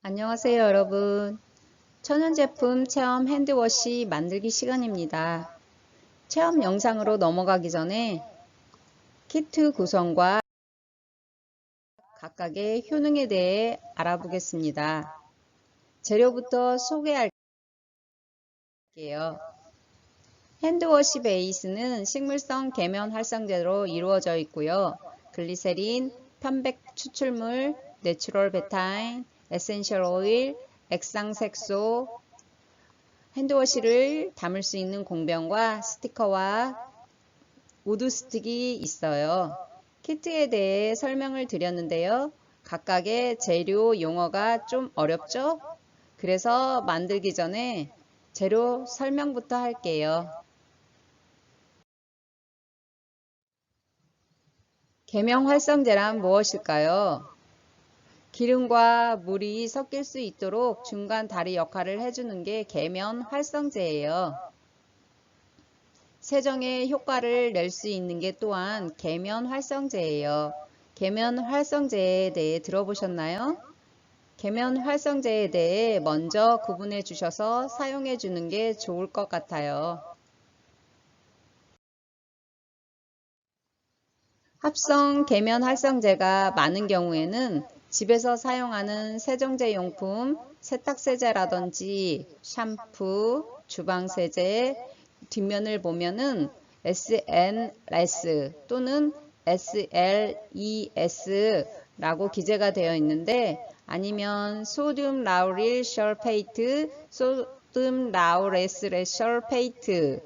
안녕하세요, 여러분. 천연제품 체험 핸드워시 만들기 시간입니다. 체험 영상으로 넘어가기 전에 키트 구성과 각각의 효능에 대해 알아보겠습니다. 재료부터 소개할게요. 핸드워시 베이스는 식물성 계면 활성제로 이루어져 있고요. 글리세린, 편백 추출물, 내추럴 베타인, 에센셜 오일, 액상색소, 핸드워시를 담을 수 있는 공병과 스티커와 우드 스틱이 있어요. 키트에 대해 설명을 드렸는데요. 각각의 재료 용어가 좀 어렵죠? 그래서 만들기 전에 재료 설명부터 할게요. 계명 활성제란 무엇일까요? 기름과 물이 섞일 수 있도록 중간 다리 역할을 해주는 게 계면 활성제예요. 세정에 효과를 낼 수 있는 게 또한 계면 활성제예요. 계면 활성제에 대해 들어보셨나요? 계면 활성제에 대해 먼저 구분해 주셔서 사용해 주는 게 좋을 것 같아요. 합성 계면 활성제가 많은 경우에는 집에서 사용하는 세정제 용품, 세탁세제라든지 샴푸, 주방세제 뒷면을 보면은 SNS 또는 SLES라고 기재가 되어 있는데 아니면 소듐 라우릴 설페이트, 소듐 라우레스 설페이트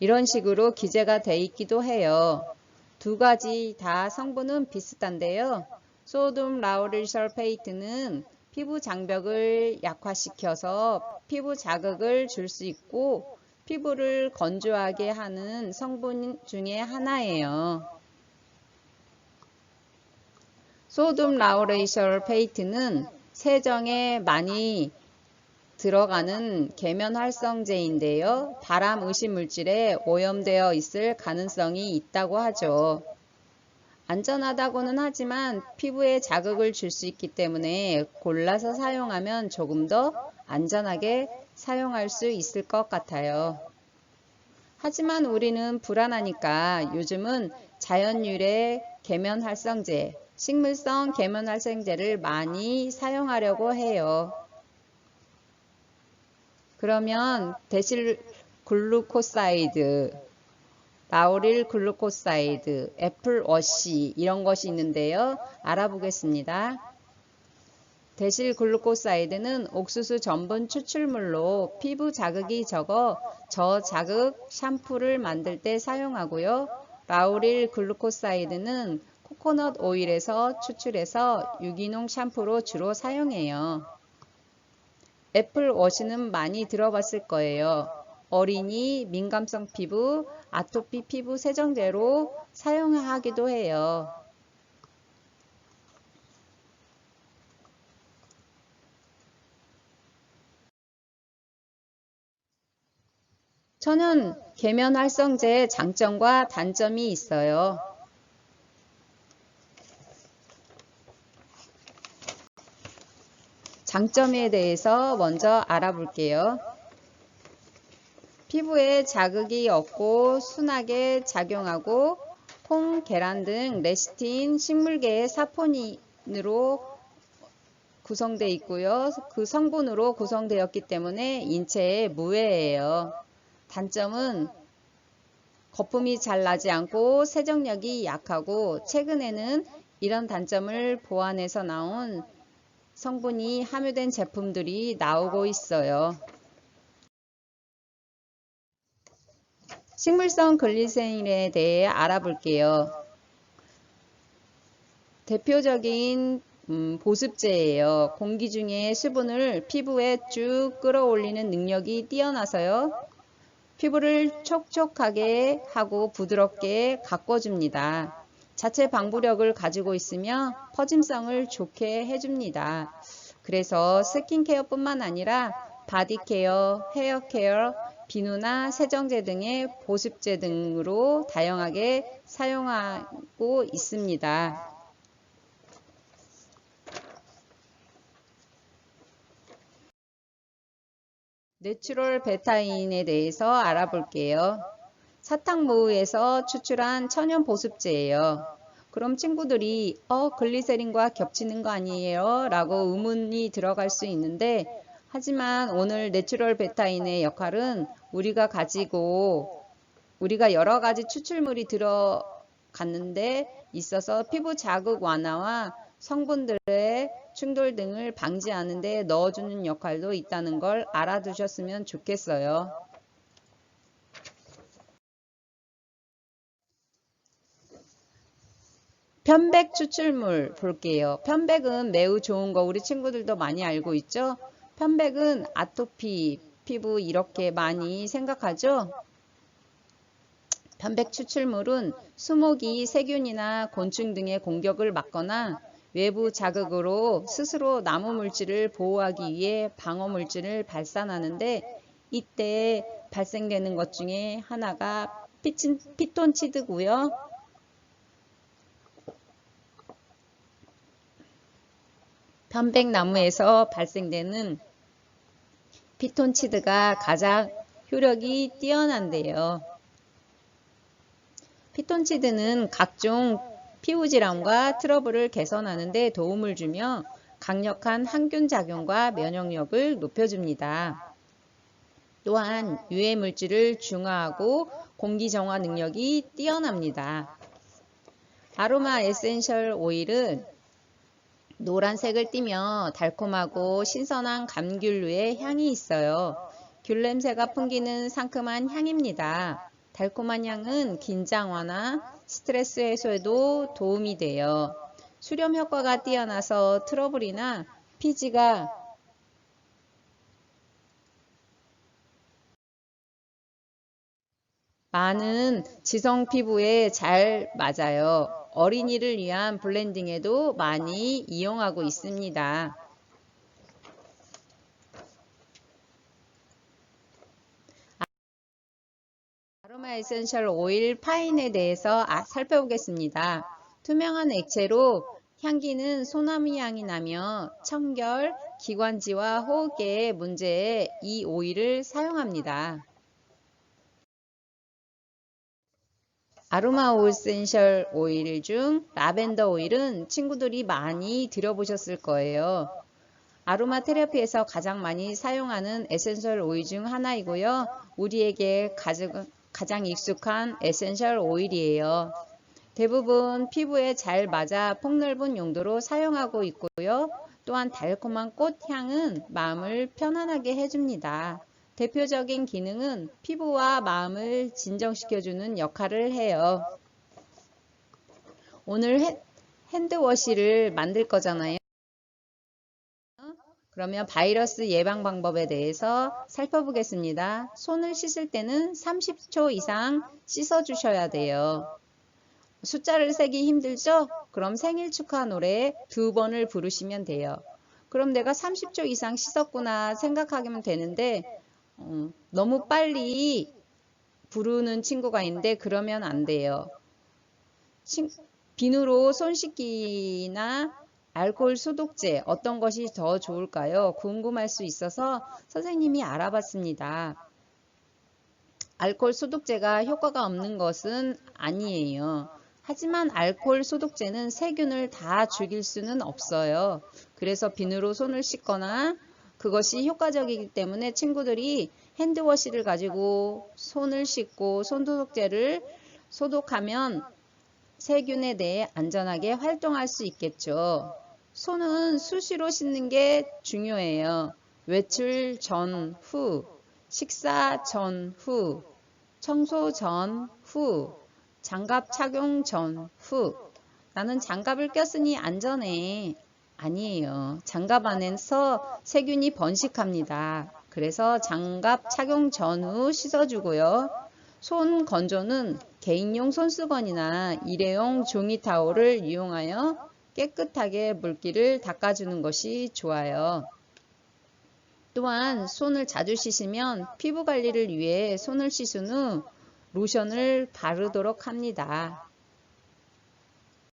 이런 식으로 기재가 돼 있기도 해요. 두 가지 다 성분은 비슷한데요. 소듐 라우릴 설페이트는 피부 장벽을 약화시켜서 피부 자극을 줄 수 있고 피부를 건조하게 하는 성분 중에 하나예요. 소듐 라우릴 설페이트는 세정에 많이 들어가는 계면 활성제인데요. 발암 의심 물질에 오염되어 있을 가능성이 있다고 하죠. 안전하다고는 하지만 피부에 자극을 줄 수 있기 때문에 골라서 사용하면 조금 더 안전하게 사용할 수 있을 것 같아요. 하지만 우리는 불안하니까 요즘은 자연유래 계면 활성제, 식물성 계면 활성제를 많이 사용하려고 해요. 그러면 데실 글루코사이드, 라우릴 글루코사이드, 애플 워시 이런 것이 있는데요. 알아보겠습니다. 데실 글루코사이드는 옥수수 전분 추출물로 피부 자극이 적어 저자극 샴푸를 만들 때 사용하고요. 라우릴 글루코사이드는 코코넛 오일에서 추출해서 유기농 샴푸로 주로 사용해요. 애플 워시는 많이 들어봤을 거예요. 어린이, 민감성 피부, 아토피 피부 세정제로 사용하기도 해요. 천연 계면 활성제의 장점과 단점이 있어요. 장점에 대해서 먼저 알아볼게요. 피부에 자극이 없고 순하게 작용하고 콩, 계란 등 레시틴 식물계의 사포닌으로 구성되어 있고요. 그 성분으로 구성되었기 때문에 인체에 무해예요. 단점은 거품이 잘 나지 않고 세정력이 약하고 최근에는 이런 단점을 보완해서 나온 성분이 함유된 제품들이 나오고 있어요. 식물성 글리세린에 대해 알아볼게요. 대표적인 보습제예요. 공기 중에 수분을 피부에 쭉 끌어올리는 능력이 뛰어나서요. 피부를 촉촉하게 하고 부드럽게 가꿔줍니다. 자체 방부력을 가지고 있으며 퍼짐성을 좋게 해줍니다. 그래서 스킨케어뿐만 아니라 바디케어, 헤어케어, 비누나 세정제 등의 보습제 등으로 다양하게 사용하고 있습니다. 내추럴 베타인에 대해서 알아볼게요. 사탕무에서 추출한 천연 보습제예요. 그럼 친구들이 글리세린과 겹치는 거 아니에요? 라고 의문이 들어갈 수 있는데, 하지만 오늘 내추럴 베타인의 역할은 우리가 여러 가지 추출물이 들어갔는데 있어서 피부 자극 완화와 성분들의 충돌 등을 방지하는 데 넣어주는 역할도 있다는 걸 알아두셨으면 좋겠어요. 편백 추출물 볼게요. 편백은 매우 좋은 거 우리 친구들도 많이 알고 있죠? 편백은 아토피, 피부 이렇게 많이 생각하죠? 편백 추출물은 수목이 세균이나 곤충 등의 공격을 막거나 외부 자극으로 스스로 나무 물질을 보호하기 위해 방어 물질을 발산하는데, 이때 발생되는 것 중에 하나가 피톤치드고요. 편백나무에서 발생되는 피톤치드가 가장 효력이 뛰어난데요. 피톤치드는 각종 피부질환과 트러블을 개선하는 데 도움을 주며 강력한 항균 작용과 면역력을 높여줍니다. 또한 유해 물질을 중화하고 공기 정화 능력이 뛰어납니다. 아로마 에센셜 오일은 노란색을 띠며 달콤하고 신선한 감귤류의 향이 있어요. 귤 냄새가 풍기는 상큼한 향입니다. 달콤한 향은 긴장 완화, 스트레스 해소에도 도움이 돼요. 수렴 효과가 뛰어나서 트러블이나 피지가 많은 지성 피부에 잘 맞아요. 어린이를 위한 블렌딩에도 많이 이용하고 있습니다. 아로마 에센셜 오일 파인에 대해서 살펴보겠습니다. 투명한 액체로 향기는 소나무 향이 나며 청결, 기관지와 호흡기의 문제에 이 오일을 사용합니다. 아로마 에센셜 오일 중 라벤더 오일은 친구들이 많이 들어보셨을 거예요. 아로마 테라피에서 가장 많이 사용하는 에센셜 오일 중 하나이고요. 우리에게 가장 익숙한 에센셜 오일이에요. 대부분 피부에 잘 맞아 폭넓은 용도로 사용하고 있고요. 또한 달콤한 꽃향은 마음을 편안하게 해줍니다. 대표적인 기능은 피부와 마음을 진정시켜주는 역할을 해요. 오늘 핸드워시를 만들 거잖아요. 그러면 바이러스 예방 방법에 대해서 살펴보겠습니다. 손을 씻을 때는 30초 이상 씻어 주셔야 돼요. 숫자를 세기 힘들죠? 그럼 생일 축하 노래 2번을 부르시면 돼요. 그럼 내가 30초 이상 씻었구나 생각하면 되는데 너무 빨리 부르는 친구가 있는데 그러면 안 돼요. 비누로 손 씻기나 알코올 소독제 어떤 것이 더 좋을까요? 궁금할 수 있어서 선생님이 알아봤습니다. 알코올 소독제가 효과가 없는 것은 아니에요. 하지만 알코올 소독제는 세균을 다 죽일 수는 없어요. 그래서 비누로 손을 씻거나 그것이 효과적이기 때문에 친구들이 핸드워시를 가지고 손을 씻고 손소독제를 소독하면 세균에 대해 안전하게 활동할 수 있겠죠. 손은 수시로 씻는 게 중요해요. 외출 전, 후, 식사 전, 후, 청소 전, 후, 장갑 착용 전, 후. 나는 장갑을 꼈으니 안전해. 아니에요. 장갑 안에서 세균이 번식합니다. 그래서 장갑 착용 전후 씻어주고요. 손 건조는 개인용 손수건이나 일회용 종이 타올을 이용하여 깨끗하게 물기를 닦아주는 것이 좋아요. 또한 손을 자주 씻으면 피부 관리를 위해 손을 씻은 후 로션을 바르도록 합니다.